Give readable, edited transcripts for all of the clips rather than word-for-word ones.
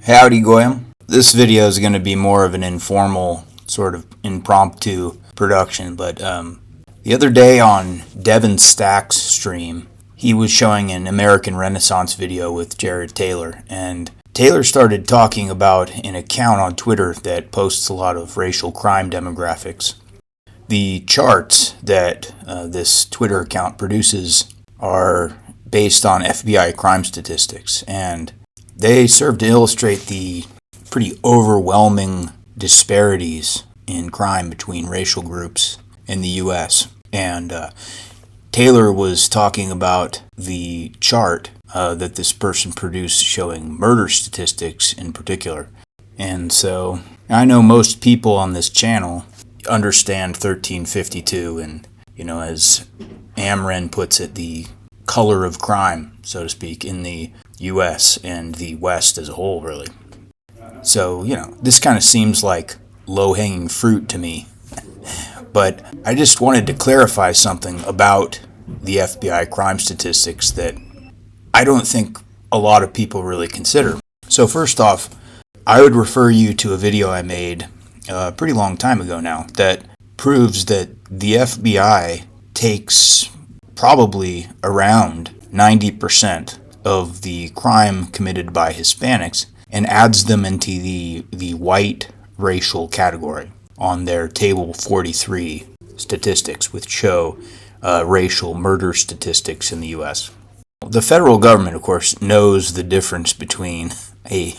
Howdy, Goyim. This video is going to be more of an informal, sort of impromptu production, but the other day on Devin Stack's stream, he was showing an American Renaissance video with Jared Taylor, and Taylor started talking about an account on Twitter that posts a lot of racial crime demographics. The charts that this Twitter account produces are based on FBI crime statistics, and they serve to illustrate the pretty overwhelming disparities in crime between racial groups in the U.S. And Taylor was talking about the chart that this person produced showing murder statistics in particular. And so I know most people on this channel understand 1352 and, as Amren puts it, the color of crime, so to speak, in the U.S. and the West as a whole, really. So, this kind of seems like low-hanging fruit to me. But I just wanted to clarify something about the FBI crime statistics that I don't think a lot of people really consider. So first off, I would refer you to a video I made a pretty long time ago now that proves that the FBI takes probably around 90% of the crime committed by Hispanics and adds them into the white racial category on their table 43 statistics, which show racial murder statistics in the U.S. The federal government, of course, knows the difference between a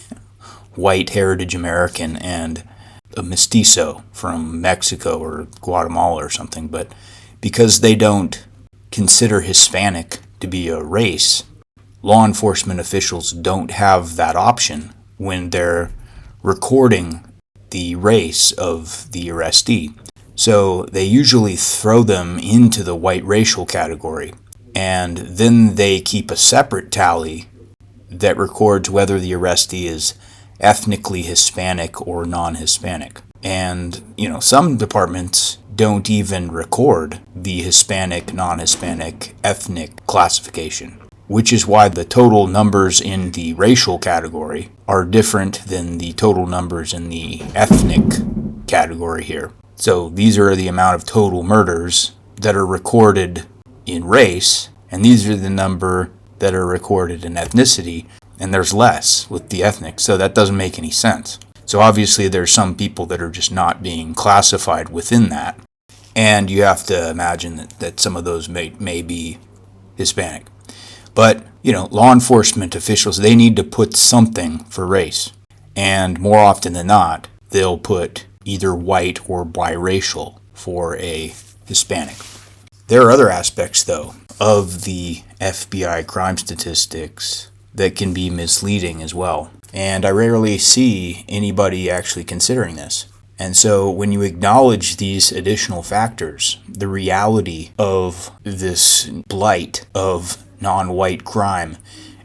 white heritage American and a mestizo from Mexico or Guatemala or something, but because they don't consider Hispanic to be a race, law enforcement officials don't have that option when they're recording the race of the arrestee. So they usually throw them into the white racial category, and then they keep a separate tally that records whether the arrestee is ethnically Hispanic or non-Hispanic. And, some departments don't even record the Hispanic, non-Hispanic, ethnic classification, which is why the total numbers in the racial category are different than the total numbers in the ethnic category here. So these are the amount of total murders that are recorded in race, and these are the number that are recorded in ethnicity, and there's less with the ethnic, so that doesn't make any sense. So obviously there's some people that are just not being classified within that, and you have to imagine that some of those may be Hispanic. But, law enforcement officials, they need to put something for race. And more often than not, they'll put either white or biracial for a Hispanic. There are other aspects, though, of the FBI crime statistics that can be misleading as well. And I rarely see anybody actually considering this. And so when you acknowledge these additional factors, the reality of this blight of non-white crime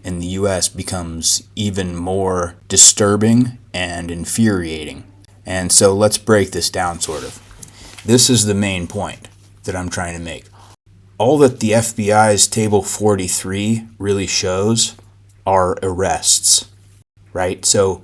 in the U.S. becomes even more disturbing and infuriating. And so let's break this down, sort of. This is the main point that I'm trying to make. All that the FBI's Table 43 really shows are arrests, right? So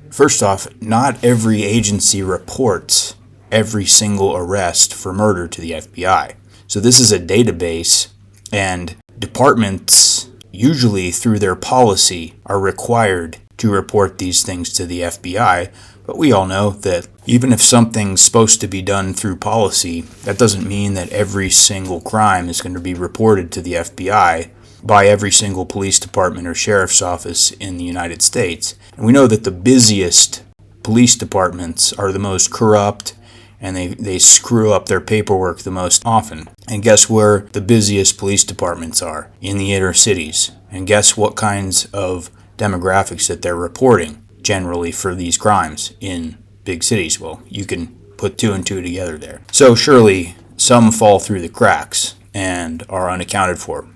first off, not every agency reports every single arrest for murder to the FBI. So this is a database, and departments, usually through their policy, are required to report these things to the FBI. But we all know that even if something's supposed to be done through policy, that doesn't mean that every single crime is going to be reported to the FBI by every single police department or sheriff's office in the United States. And we know that the busiest police departments are the most corrupt, and they screw up their paperwork the most often. And guess where the busiest police departments are? In the inner cities. And guess what kinds of demographics that they're reporting generally for these crimes in big cities? Well, you can put two and two together there. So surely some fall through the cracks and are unaccounted for.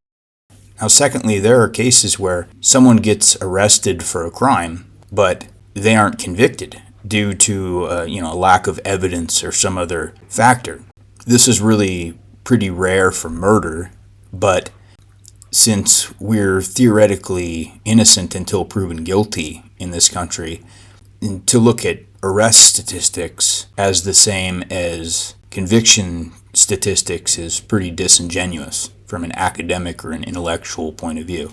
Now, secondly, there are cases where someone gets arrested for a crime, but they aren't convicted due to a lack of evidence or some other factor. This is really pretty rare for murder, but since we're theoretically innocent until proven guilty in this country, to look at arrest statistics as the same as conviction statistics is pretty disingenuous from an academic or an intellectual point of view.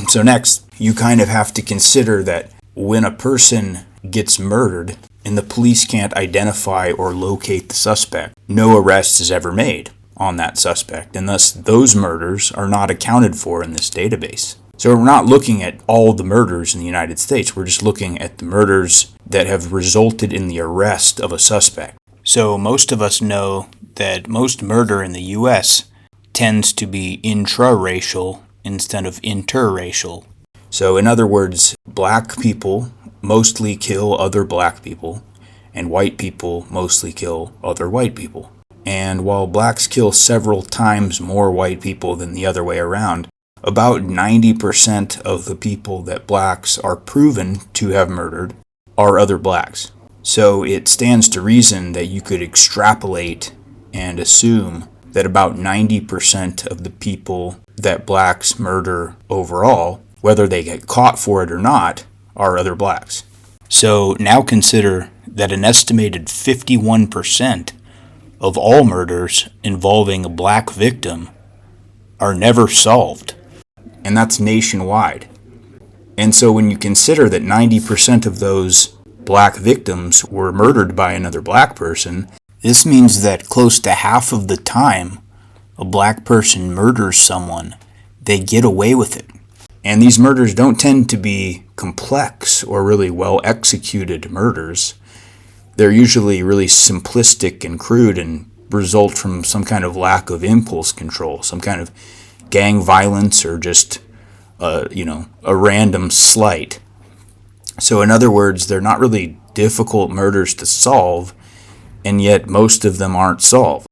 So next, you kind of have to consider that when a person gets murdered and the police can't identify or locate the suspect, no arrest is ever made on that suspect, and thus those murders are not accounted for in this database. So we're not looking at all the murders in the United States, we're just looking at the murders that have resulted in the arrest of a suspect. So most of us know that most murder in the U.S. tends to be intraracial instead of interracial. So in other words, black people mostly kill other black people, and white people mostly kill other white people. And while blacks kill several times more white people than the other way around, about 90% of the people that blacks are proven to have murdered are other blacks. So it stands to reason that you could extrapolate and assume that about 90% of the people that blacks murder overall, whether they get caught for it or not, are other blacks. So now consider that an estimated 51% of all murders involving a black victim are never solved. And that's nationwide. And so when you consider that 90% of those black victims were murdered by another black person, this means that close to half of the time a black person murders someone, they get away with it. And these murders don't tend to be complex or really well executed murders. They're usually really simplistic and crude and result from some kind of lack of impulse control, some kind of gang violence, or just a random slight. So in other words, they're not really difficult murders to solve, and yet most of them aren't solved.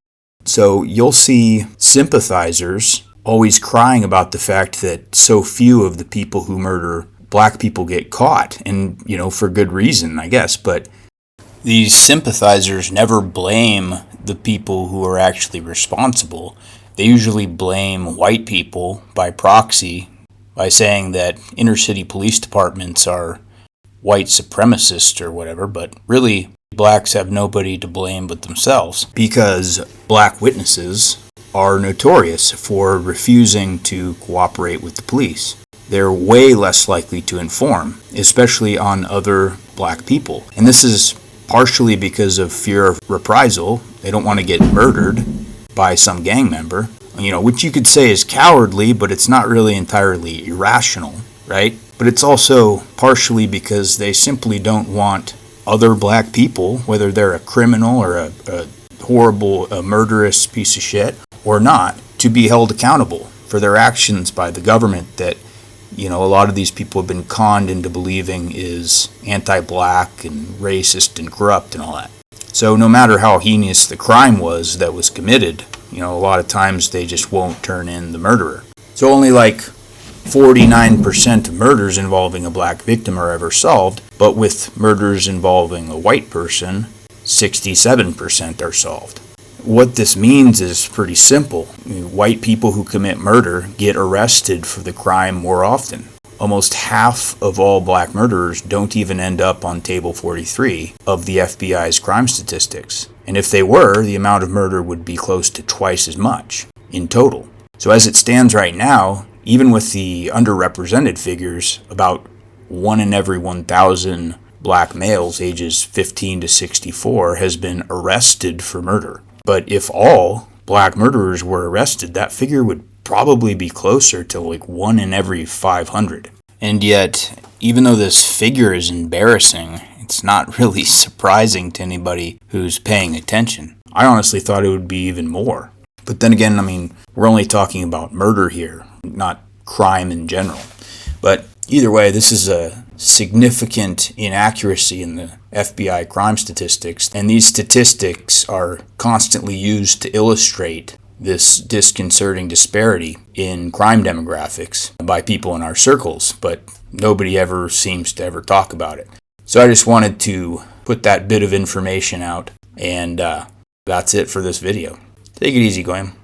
So you'll see sympathizers always crying about the fact that so few of the people who murder black people get caught, and for good reason, I guess, but these sympathizers never blame the people who are actually responsible. They usually blame white people by proxy by saying that inner city police departments are white supremacist or whatever, but really blacks have nobody to blame but themselves, because black witnesses are notorious for refusing to cooperate with the police. They're way less likely to inform, especially on other black people. And this is partially because of fear of reprisal. They don't want to get murdered by some gang member, which you could say is cowardly, but it's not really entirely irrational, right? But it's also partially because they simply don't want other black people, whether they're a criminal or a horrible, murderous piece of shit or not, to be held accountable for their actions by the government that, a lot of these people have been conned into believing is anti-black and racist and corrupt and all that. So no matter how heinous the crime was that was committed, a lot of times they just won't turn in the murderer. So only like 49% of murders involving a black victim are ever solved, but with murders involving a white person, 67% are solved. What this means is pretty simple. White people who commit murder get arrested for the crime more often. Almost half of all black murderers don't even end up on Table 43 of the FBI's crime statistics. And if they were, the amount of murder would be close to twice as much in total. So as it stands right now, even with the underrepresented figures, about 1 in every 1,000 black males ages 15 to 64 has been arrested for murder. But if all black murderers were arrested, that figure would probably be closer to like 1 in every 500. And yet, even though this figure is embarrassing, it's not really surprising to anybody who's paying attention. I honestly thought it would be even more. But then again, we're only talking about murder here, not crime in general. But Either way, this is a significant inaccuracy in the FBI crime statistics, and these statistics are constantly used to illustrate this disconcerting disparity in crime demographics by people in our circles, but nobody ever seems to ever talk about it. So I just wanted to put that bit of information out, and that's it for this video. Take it easy, Graham.